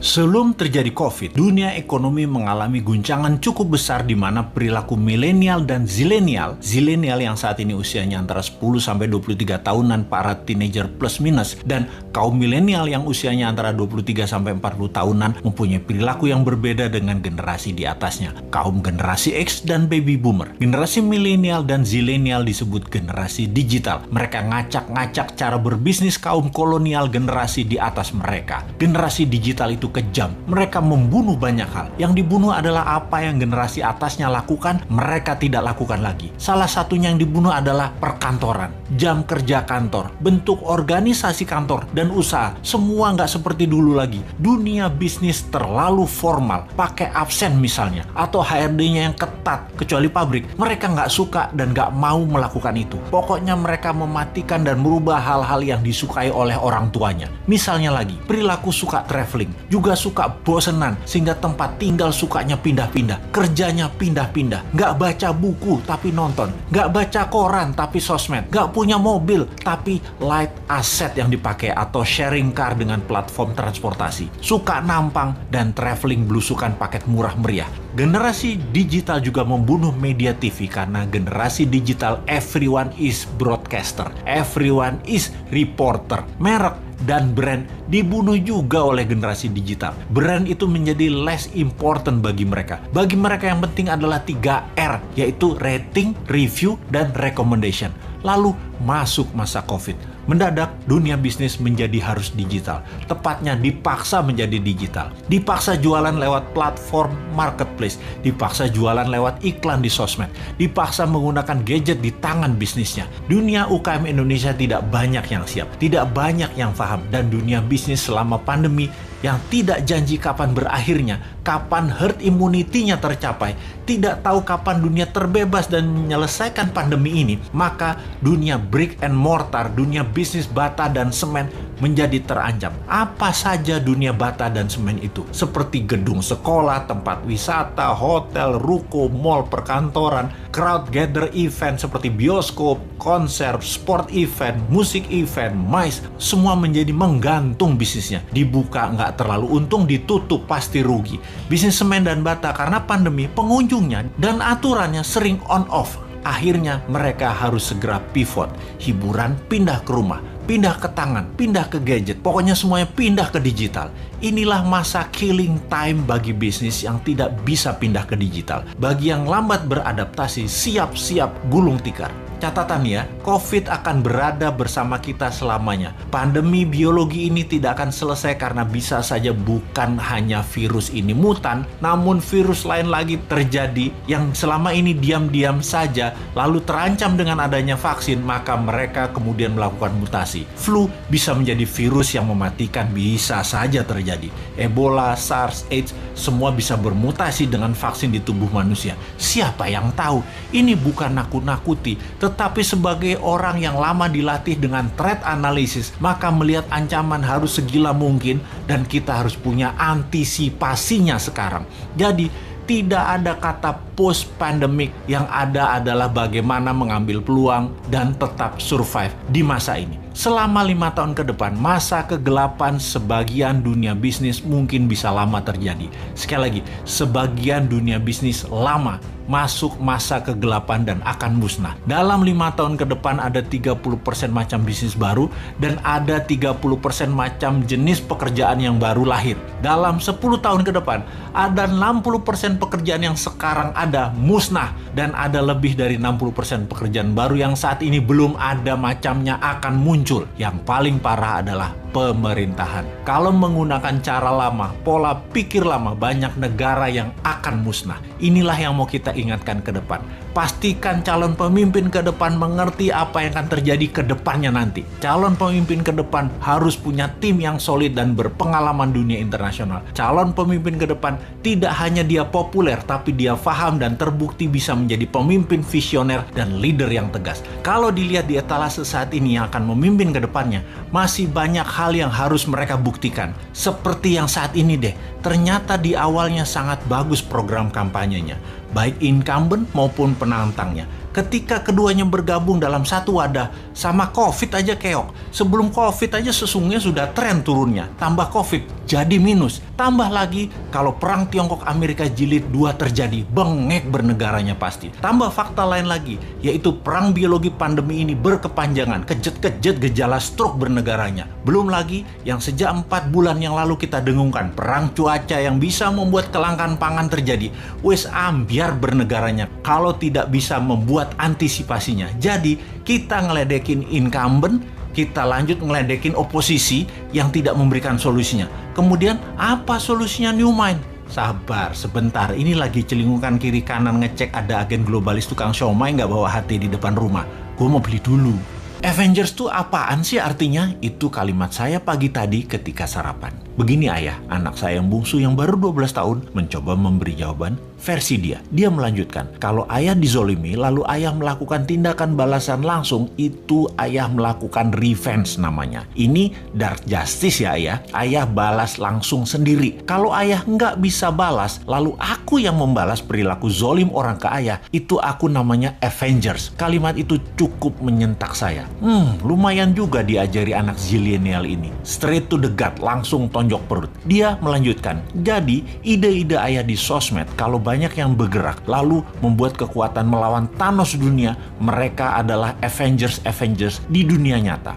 Sebelum terjadi COVID, dunia ekonomi mengalami guncangan cukup besar di mana perilaku milenial dan zilenial yang saat ini usianya antara 10-23 tahunan para teenager plus minus, dan kaum milenial yang usianya antara 23-40 tahunan mempunyai perilaku yang berbeda dengan generasi di atasnya, kaum generasi X dan baby boomer. Generasi milenial dan zilenial disebut generasi digital. Mereka ngacak-ngacak cara berbisnis kaum kolonial generasi di atas mereka. Generasi digital itu kejam. Mereka membunuh banyak hal. Yang dibunuh adalah apa yang generasi atasnya lakukan, mereka tidak lakukan lagi. Salah satunya yang dibunuh adalah perkantoran. Jam kerja kantor, bentuk organisasi kantor dan usaha, semua nggak seperti dulu lagi. Dunia bisnis terlalu formal, pakai absen misalnya, atau HRD-nya yang ketat, kecuali pabrik. Mereka nggak suka dan nggak mau melakukan itu. Pokoknya mereka mematikan dan merubah hal-hal yang disukai oleh orang tuanya. Misalnya lagi, perilaku suka traveling, juga suka bosenan, sehingga tempat tinggal sukanya pindah-pindah, kerjanya pindah-pindah, nggak baca buku tapi nonton, nggak baca koran tapi sosmed, nggak punya mobil tapi light asset yang dipakai atau sharing car dengan platform transportasi, suka nampang dan traveling belusukan paket murah meriah. Generasi digital juga membunuh media TV karena generasi digital everyone is broadcaster, everyone is reporter. Merek dan brand dibunuh juga oleh generasi digital. Brand itu menjadi less important bagi mereka. Bagi mereka yang penting adalah 3R, yaitu rating, review, dan recommendation. Lalu masuk masa COVID. Mendadak dunia bisnis menjadi harus digital. Tepatnya dipaksa menjadi digital. Dipaksa jualan lewat platform marketplace. Dipaksa jualan lewat iklan di sosmed. Dipaksa menggunakan gadget di tangan bisnisnya. Dunia UKM Indonesia tidak banyak yang siap. Tidak banyak yang paham. Dan dunia bisnis selama pandemi yang tidak janji kapan berakhirnya, kapan herd immunity-nya tercapai, tidak tahu kapan dunia terbebas dan menyelesaikan pandemi ini, maka dunia brick and mortar, dunia bisnis bata dan semen menjadi terancam. Apa saja dunia bata dan semen itu? Seperti gedung sekolah, tempat wisata, hotel, ruko, mall, perkantoran, crowd gather event seperti bioskop, konser, sport event, musik event, MICE, semua menjadi menggantung bisnisnya. Dibuka nggak terlalu untung, ditutup pasti rugi. Bisnis semen dan bata karena pandemi, pengunjungnya dan aturannya sering on off. Akhirnya mereka harus segera pivot. Hiburan pindah ke rumah, pindah ke tangan, pindah ke gadget. Pokoknya semuanya pindah ke digital. Inilah masa killing time bagi bisnis yang tidak bisa pindah ke digital. Bagi yang lambat beradaptasi, siap-siap gulung tikar. Catatan ya, COVID akan berada bersama kita selamanya. Pandemi biologi ini tidak akan selesai karena bisa saja bukan hanya virus ini mutan, namun virus lain lagi terjadi yang selama ini diam-diam saja, lalu terancam dengan adanya vaksin, maka mereka kemudian melakukan mutasi. Flu bisa menjadi virus yang mematikan, bisa saja terjadi. Ebola, SARS, AIDS, semua bisa bermutasi dengan vaksin di tubuh manusia. Siapa yang tahu? Ini bukan nakut-nakuti, tetapi sebagai orang yang lama dilatih dengan threat analysis, maka melihat ancaman harus segila mungkin dan kita harus punya antisipasinya sekarang. Jadi, tidak ada kata post-pandemic, yang ada adalah bagaimana mengambil peluang dan tetap survive di masa ini. Selama 5 tahun ke depan, masa kegelapan sebagian dunia bisnis mungkin bisa lama terjadi. Sekali lagi, sebagian dunia bisnis lama masuk masa kegelapan dan akan musnah. Dalam 5 tahun ke depan ada 30% macam bisnis baru dan ada 30% macam jenis pekerjaan yang baru lahir. Dalam 10 tahun ke depan ada 60% pekerjaan yang sekarang ada musnah dan ada lebih dari 60% pekerjaan baru yang saat ini belum ada macamnya akan muncul. Yang paling parah adalah pemerintahan. Kalau menggunakan cara lama, pola pikir lama, banyak negara yang akan musnah. Inilah yang mau kita ingatkan ke depan. Pastikan calon pemimpin ke depan mengerti apa yang akan terjadi ke depannya nanti. Calon pemimpin ke depan harus punya tim yang solid dan berpengalaman dunia internasional. Calon pemimpin ke depan tidak hanya dia populer, tapi dia paham dan terbukti bisa menjadi pemimpin visioner dan leader yang tegas. Kalau dilihat di etalase saat ini yang akan memimpin ke depannya, masih banyak hal yang harus mereka buktikan. Seperti yang saat ini deh, ternyata di awalnya sangat bagus program kampanyenya, baik incumbent maupun penantangnya. Ketika keduanya bergabung dalam satu wadah, sama COVID aja keok. Sebelum COVID aja sesungguhnya sudah tren turunnya. Tambah COVID, jadi minus. Tambah lagi kalau perang Tiongkok Amerika Jilid 2 terjadi, bengek bernegaranya pasti. Tambah fakta lain lagi, yaitu perang biologi pandemi ini berkepanjangan, kejet-kejet gejala stroke bernegaranya. Belum lagi yang sejak 4 bulan yang lalu kita dengungkan, perang cuaca yang bisa membuat kelangkaan pangan terjadi. Wes ambiar bernegaranya kalau tidak bisa membuat antisipasinya. Jadi kita ngeledekin incumbent, kita lanjut ngeledekin oposisi yang tidak memberikan solusinya. Kemudian apa solusinya New Mind? Sabar sebentar, ini lagi celingukan kiri kanan ngecek ada agen globalis tukang siomay nggak bawa hati di depan rumah. Gue mau beli dulu. Avengers tuh apaan sih artinya? Itu kalimat saya pagi tadi ketika sarapan. Begini ayah, anak saya yang bungsu yang baru 12 tahun mencoba memberi jawaban versi dia. Dia melanjutkan, kalau ayah dizolimi lalu ayah melakukan tindakan balasan langsung, itu ayah melakukan revenge namanya. Ini dark justice ya ayah. Ayah balas langsung sendiri. Kalau ayah nggak bisa balas, lalu aku yang membalas perilaku zolim orang ke ayah, itu aku namanya Avengers. Kalimat itu cukup menyentak saya. Lumayan juga diajari anak zilenial ini. Straight to the gut, langsung tonjok perut. Dia melanjutkan, jadi ide-ide ayah di sosmed kalau banyak yang bergerak lalu membuat kekuatan melawan Thanos dunia, mereka adalah Avengers di dunia nyata.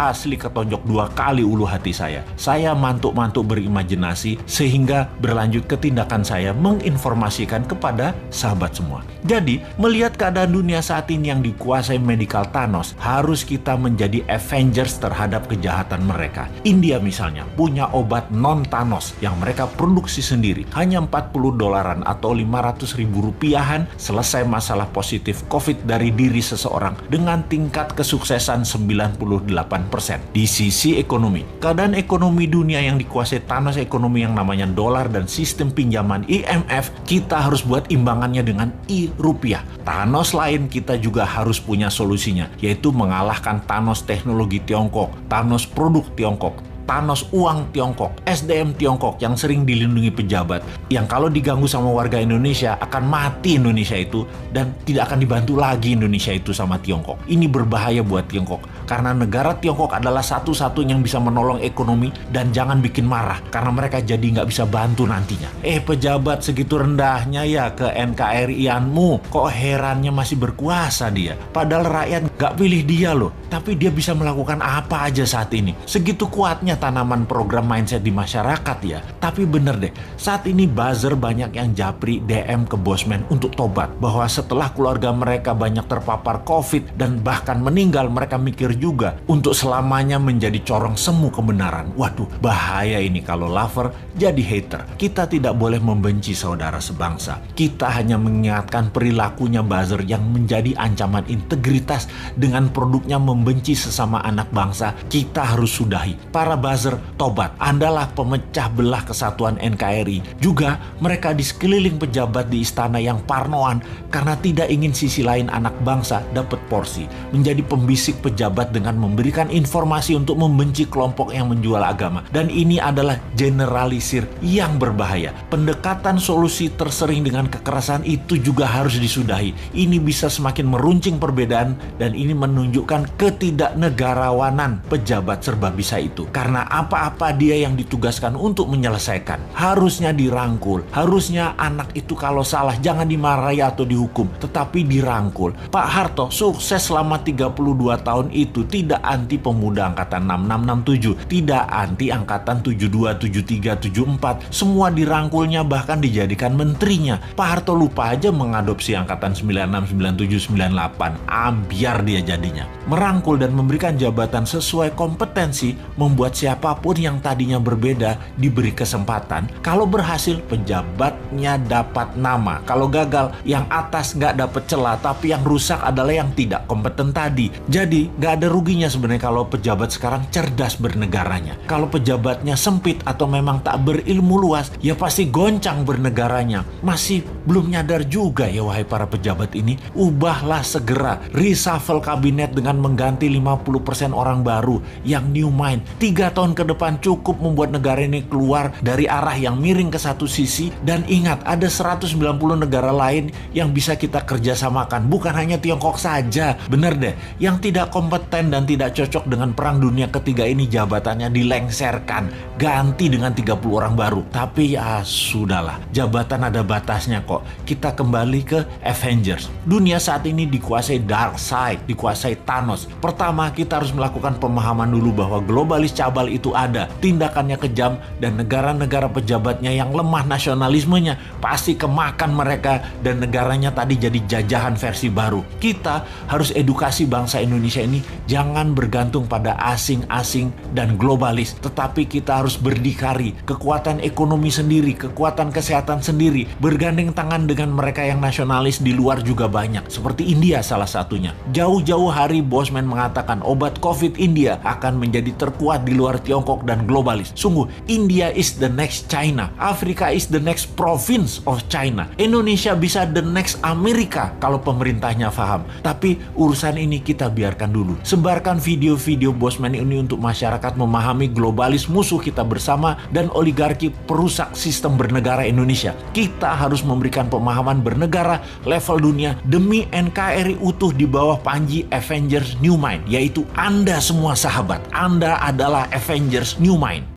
Asli ketonjok 2 kali ulu hati saya. Saya mantuk-mantuk berimajinasi sehingga berlanjut ke tindakan saya menginformasikan kepada sahabat semua. Jadi, melihat keadaan dunia saat ini yang dikuasai medical Thanos, harus kita menjadi Avengers terhadap kejahatan mereka. India misalnya punya obat non-Thanos yang mereka produksi sendiri. Hanya $40 atau 500 ribu rupiahan selesai masalah positif COVID dari diri seseorang dengan tingkat kesuksesan 98%. Di sisi ekonomi, keadaan ekonomi dunia yang dikuasai Thanos ekonomi yang namanya dolar dan sistem pinjaman IMF, kita harus buat imbangannya dengan rupiah. Thanos lain kita juga harus punya solusinya, yaitu mengalahkan Thanos teknologi Tiongkok, Thanos produk Tiongkok, Thanos uang Tiongkok, SDM Tiongkok yang sering dilindungi pejabat, yang kalau diganggu sama warga Indonesia akan mati Indonesia itu dan tidak akan dibantu lagi Indonesia itu sama Tiongkok. Ini berbahaya buat Tiongkok karena negara Tiongkok adalah satu-satunya yang bisa menolong ekonomi, dan jangan bikin marah karena mereka jadi nggak bisa bantu nantinya. Pejabat segitu rendahnya ya ke NKRI-anmu, kok herannya masih berkuasa dia, padahal rakyat nggak pilih dia loh, tapi dia bisa melakukan apa aja saat ini. Segitu kuatnya tanaman program mindset di masyarakat ya. Tapi bener deh, saat ini buzzer banyak yang japri DM ke bosman untuk tobat, bahwa setelah keluarga mereka banyak terpapar COVID dan bahkan meninggal, mereka mikir juga untuk selamanya menjadi corong semu kebenaran. Waduh, bahaya ini kalau lover jadi hater. Kita tidak boleh membenci saudara sebangsa. Kita hanya mengingatkan perilakunya buzzer yang menjadi ancaman integritas dengan produknya membenci sesama anak bangsa. Kita harus sudahi. Para buzzer, tobat. Andalah pemecah belah kesatuan NKRI. Juga mereka di sekeliling pejabat di istana yang parnoan karena tidak ingin sisi lain anak bangsa dapat porsi. Menjadi pembisik pejabat dengan memberikan informasi untuk membenci kelompok yang menjual agama. Dan ini adalah generalisir yang berbahaya. Pendekatan solusi tersering dengan kekerasan itu juga harus disudahi. Ini bisa semakin meruncing perbedaan dan ini menunjukkan ketidaknegarawanan pejabat serba bisa itu. Karena apa-apa dia yang ditugaskan untuk menyelesaikan. Harusnya dirangkul. Harusnya anak itu kalau salah jangan dimarahi atau dihukum, tetapi dirangkul. Pak Harto sukses selama 32 tahun itu tidak anti pemuda angkatan 6667, tidak anti angkatan 72, 73, 74. Semua dirangkulnya, bahkan dijadikan menterinya. Pak Harto lupa aja mengadopsi angkatan 96, 97, 98. Ambiar dia jadinya. Merangkul dan memberikan jabatan sesuai kompetensi membuat siapapun yang tadinya berbeda diberi kesempatan. Kalau berhasil, pejabatnya dapat nama. Kalau gagal, yang atas nggak dapat celah, tapi yang rusak adalah yang tidak kompeten tadi. Jadi nggak ada ruginya sebenarnya kalau pejabat sekarang cerdas bernegaranya. Kalau pejabatnya sempit atau memang tak berilmu luas, ya pasti goncang bernegaranya. Masih belum nyadar juga ya wahai para pejabat ini. Ubahlah segera, reshuffle kabinet dengan mengganti 50% orang baru yang new mind. 3 3 tahun ke depan cukup membuat negara ini keluar dari arah yang miring ke satu sisi. Dan ingat, ada 190 negara lain yang bisa kita kerjasamakan. Bukan hanya Tiongkok saja. Bener deh, yang tidak kompeten dan tidak cocok dengan Perang Dunia Ketiga ini jabatannya dilengserkan, ganti dengan 30 orang baru. Tapi ya sudahlah, jabatan ada batasnya kok. Kita kembali ke Avengers. Dunia saat ini dikuasai Darkseid, dikuasai Thanos. Pertama, kita harus melakukan pemahaman dulu bahwa globalis cabal itu ada, tindakannya kejam, dan negara-negara pejabatnya yang lemah nasionalismenya pasti kemakan mereka dan negaranya tadi jadi jajahan versi baru. Kita harus edukasi bangsa Indonesia ini jangan bergantung pada asing-asing dan globalis, tetapi kita harus berdikari, kekuatan ekonomi sendiri, kekuatan kesehatan sendiri, bergandeng tangan dengan mereka yang nasionalis di luar juga banyak, seperti India salah satunya. Jauh-jauh hari Bosman mengatakan obat COVID India akan menjadi terkuat di luar Tiongkok dan globalis. Sungguh, India is the next China, Afrika is the next province of China, Indonesia bisa the next Amerika kalau pemerintahnya paham. Tapi urusan ini kita biarkan dulu. Sebarkan video-video Bosman ini untuk masyarakat memahami globalis musuh kita bersama dan oligarki perusak sistem bernegara Indonesia. Kita harus memberikan pemahaman bernegara level dunia demi NKRI utuh di bawah panji Avengers New Mind, yaitu Anda semua sahabat. Anda adalah Avengers New Mind.